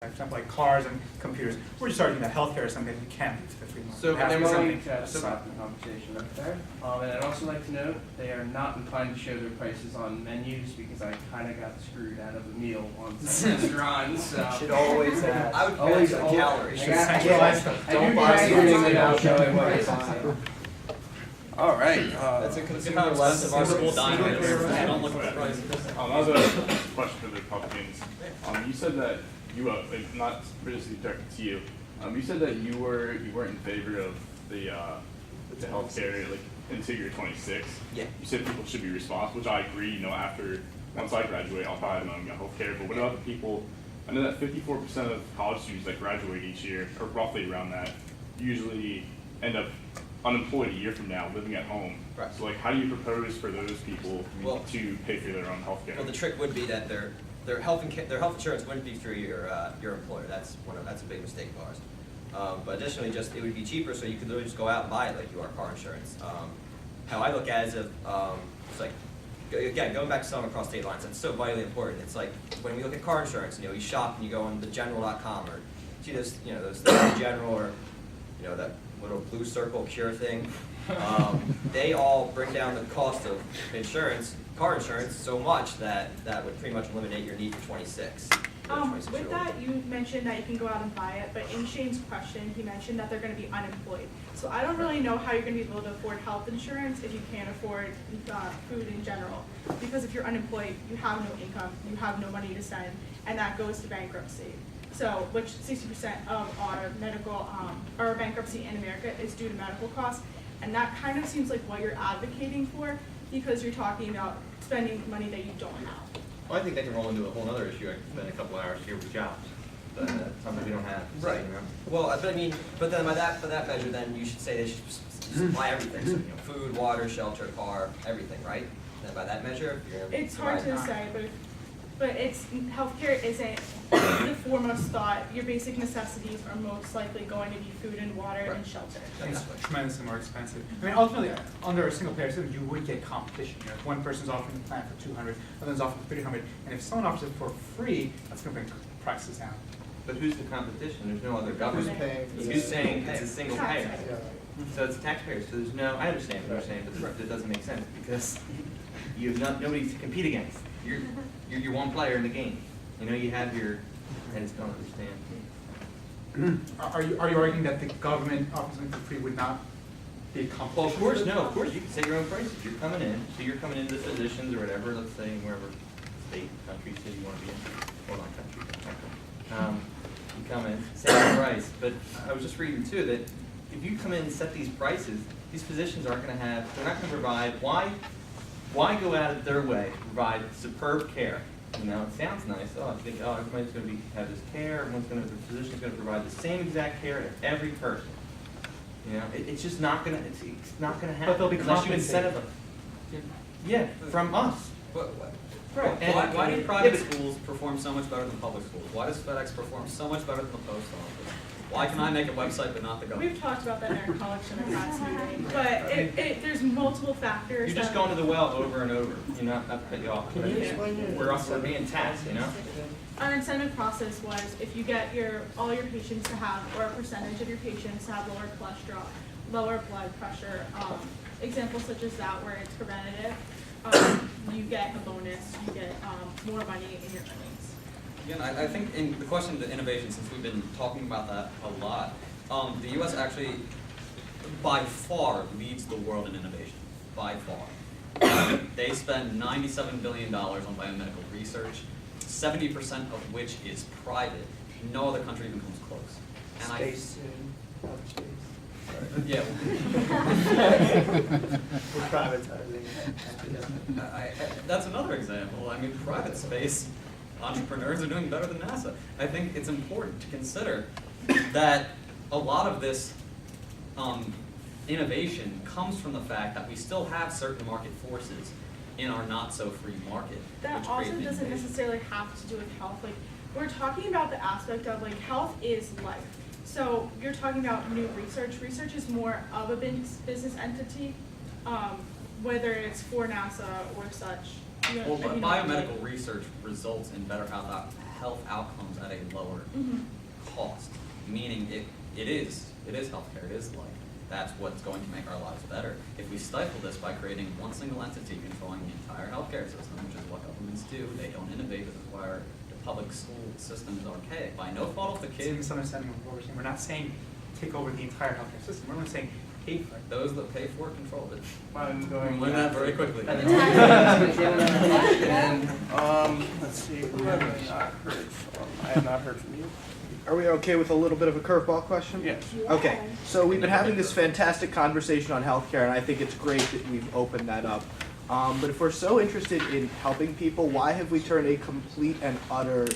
For example, like cars and computers. We're just arguing that healthcare is something we can't leave to the free market. So It has to be they're something willing to aside. stop the competition up there. And I'd also like to note, they are not inclined to show their prices on menus because I kind of got screwed out of a meal on some restaurants. So. Should always have. I would Always pass on calories. I Should got- centralize I them. do Don't get buy screwed something without without showing what showing it's prices. on. All right. That's a Look consumer how lesson. expensive our school Single diner is. payer They of- don't look at the prices. Another question for the Republicans. You said that you, like, not previously directed to you. You said that you weren't in favor of the healthcare like until you're 26. Yeah. You said people should be responsible, which I agree. You know, after once I graduate, I'll probably have my own healthcare. But what about the people? I know that 54% of college students that graduate each year, or roughly around that, usually end up unemployed a year from now, living at home. Right. So, like, how do you propose for those people Well- to pay for their own healthcare? Well, the trick would be that their health insurance wouldn't be through your employer. That's a big mistake of ours. But additionally, it would be cheaper, so you could literally just go out and buy it like you are car insurance. How I look at it is it's like, again, going back to selling across state lines, that's so vitally important. It's like when we look at car insurance, you shop and you go on thegeneral.com or see those things in General, or that little blue circle cure thing. They all bring down the cost of car insurance, so much that would pretty much eliminate your need for 26. With that, you mentioned that you can go out and buy it, but in Shane's question, he mentioned that they're going to be unemployed. So I don't really know how you're going to be able to afford health insurance if you can't afford food in general. Because if you're unemployed, you have no income, you have no money to spend, and that goes to bankruptcy. So, which 60% of our our bankruptcy in America is due to medical costs, and that kind of seems like what you're advocating for, because you're talking about spending money that you don't have. Well, I think they can roll into a whole other issue. I can spend a couple hours here with jobs, but that's something we don't have. Right. Well, but then by that measure, then you should say they should supply everything. So, food, water, shelter, car, everything, right? And by that measure, you're gonna It's hard to provide- say, but healthcare isn't the foremost thought. Your basic necessities are most likely going to be food and water and Right. shelter. It's Exactly. tremendously more expensive. I mean, ultimately, under a single payer system, you would get competition. If one person's offering the plan for 200, another's offering 300, and if someone offers it for free, that's going to bring prices down. But who's the competition? There's no other Who's government. paying for Who's this? saying it's a single payer? Taxpayer. So it's taxpayers. So there's no. I understand what you're saying, but that doesn't make sense because you have nobody to compete against. You're one player in the game. You have your. I just don't understand. Are you arguing that the government offering something for free would not be a competition? Well, of course, no. Of course, you can set your own prices. You're coming in, so you're coming into physicians or whatever. Let's say wherever state, country, city you want to be in. Well, not country. You come in, set your price. But I was just reading too that if you come in and set these prices, these physicians aren't going to have. They're not going to provide. Why go out of their way to provide superb care? It sounds nice. I think, everybody's going to have this care. The physician's going to provide the same exact care to every person. It's just not going to. It's not going to happen. But they'll be unless you compensated. incentive them. Yeah, from us. What? Right. Why do And- private yeah, but- schools perform so much better than public schools? Why does FedEx perform so much better than the post office? Why can I make a website but not the government? We've talked about that in our college Democrats meeting, but there's multiple factors. You're just that- going to the well over and over. Not to cut you off. Can you explain your- We're being taxed. Our incentive process was if you get all your patients to have, or a percentage of your patients to have lower cholesterol, lower blood pressure, examples such as that where it's preventative, you get a bonus, you get more money in your earnings. Again, I think in the question of the innovation, since we've been talking about that a lot, the U.S. actually, by far, leads the world in innovation. By far. They spend $97 billion on biomedical research, 70% of which is private. No other country even comes close. And Space soon, outer space. Yeah. We're privatizing. That's another example. I mean, private space entrepreneurs are doing better than NASA. I think it's important to consider that a lot of this innovation comes from the fact that we still have certain market forces in our not-so-free market. That which also create doesn't innovation. necessarily have to do with health. Like, we're talking about the aspect of health is life. So you're talking about new research. Research is more of a business entity, whether it's for NASA or such. Well, but biomedical research results in better health outcomes at a lower cost, meaning it is healthcare, it is life. That's what's going to make our lives better. If we stifle this by creating one single entity controlling the entire healthcare system, which is what governments do, they don't innovate, this is why our public school system is archaic. By no fault of the It's a kids, misunderstanding of what we're saying. We're not saying take over the entire healthcare system. We're only saying pay for it. those that pay for it control it. I'm going Learn that very quickly. And, let's see, who have I not heard from? I have not heard from you. Are we okay with a little bit of a curveball question? Yes. Okay, so we've been having this fantastic conversation on healthcare, and I think it's great that we've opened that up. But if we're so interested in helping people, why have we turned a complete and utter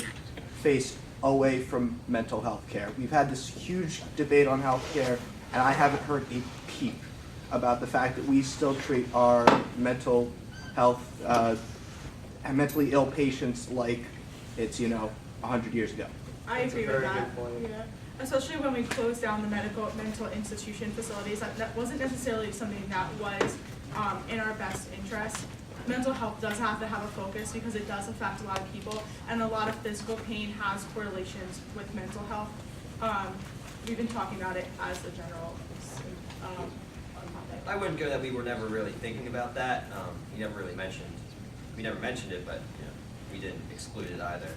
face away from mental health care? We've had this huge debate on healthcare, and I haven't heard a peep about the fact that we still treat our mental health and mentally ill patients like it's 100 years ago. I That's a agree with very that. good point. Yeah. Especially when we closed down the mental institution facilities, that wasn't necessarily something that was in our best interest. Mental health does have to have a focus because it does affect a lot of people, and a lot of physical pain has correlations with mental health. We've been talking about it as a general topic. I wouldn't go that we were never really thinking about that. We never mentioned it, but we didn't exclude it either.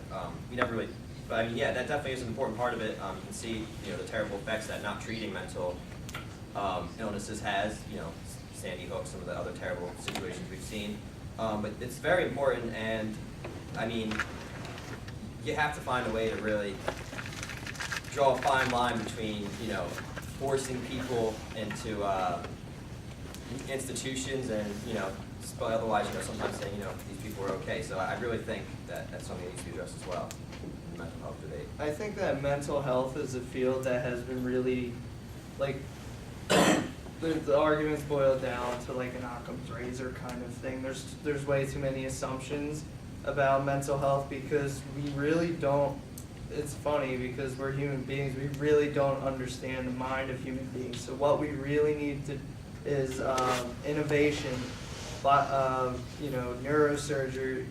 We never really, but I mean, yeah, that definitely is an important part of it. You can see, the terrible effects that not treating mental illnesses has. Sandy Hook, some of the other terrible situations we've seen. But it's very important, and I mean, you have to find a way to really draw a fine line between, forcing people into institutions and, but otherwise, sometimes saying, these people are okay. So I really think that that's something that needs to be addressed as well in the mental health debate. I think that mental health is a field that has been really, the arguments boil down to like an Occam's razor kind of thing. There's way too many assumptions about mental health because we really don't. It's funny because we're human beings. We really don't understand the mind of human beings. So what we really need is innovation, neurosurgery,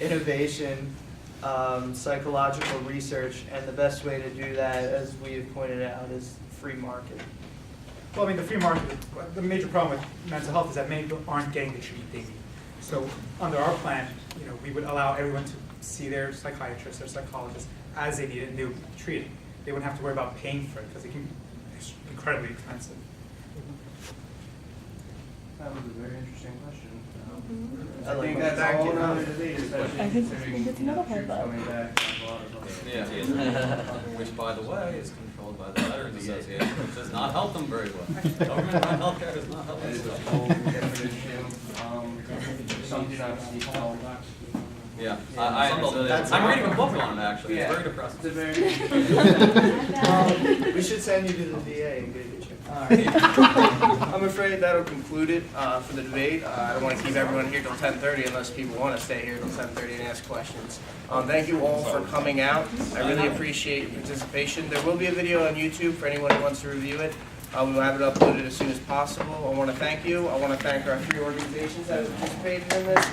innovation, psychological research, and the best way to do that, as we have pointed out, is free market. Well, I mean, the free market, the major problem with mental health is that many people aren't getting the treatment they need. So under our plan, we would allow everyone to see their psychiatrist, their psychologist as they need it, and they would be treated. They wouldn't have to worry about paying for it because it can be incredibly expensive. That was a very interesting question. I I like think my that's a back whole end. other debate, especially I think considering, it's another part, troops but- coming back and a lot of other. Which, by the way, is controlled by the Veterans Association, which does not help them very well. Government-run healthcare does not help That them. is a whole different issue. Some do not seek help. Yeah, That's- I'm reading a book on it, actually. It's Yeah. very depressing. It's a very. We should send you to the VA and get you checked. I'm afraid that'll conclude it for the debate. I don't want to keep everyone here till 10:30 unless people want to stay here till 10:30 and ask questions. Thank you all for coming out. I really appreciate your participation. There will be a video on YouTube for anyone who wants to review it. We will have it uploaded as soon as possible. I want to thank you. I want to thank our 3 organizations that have participated in this.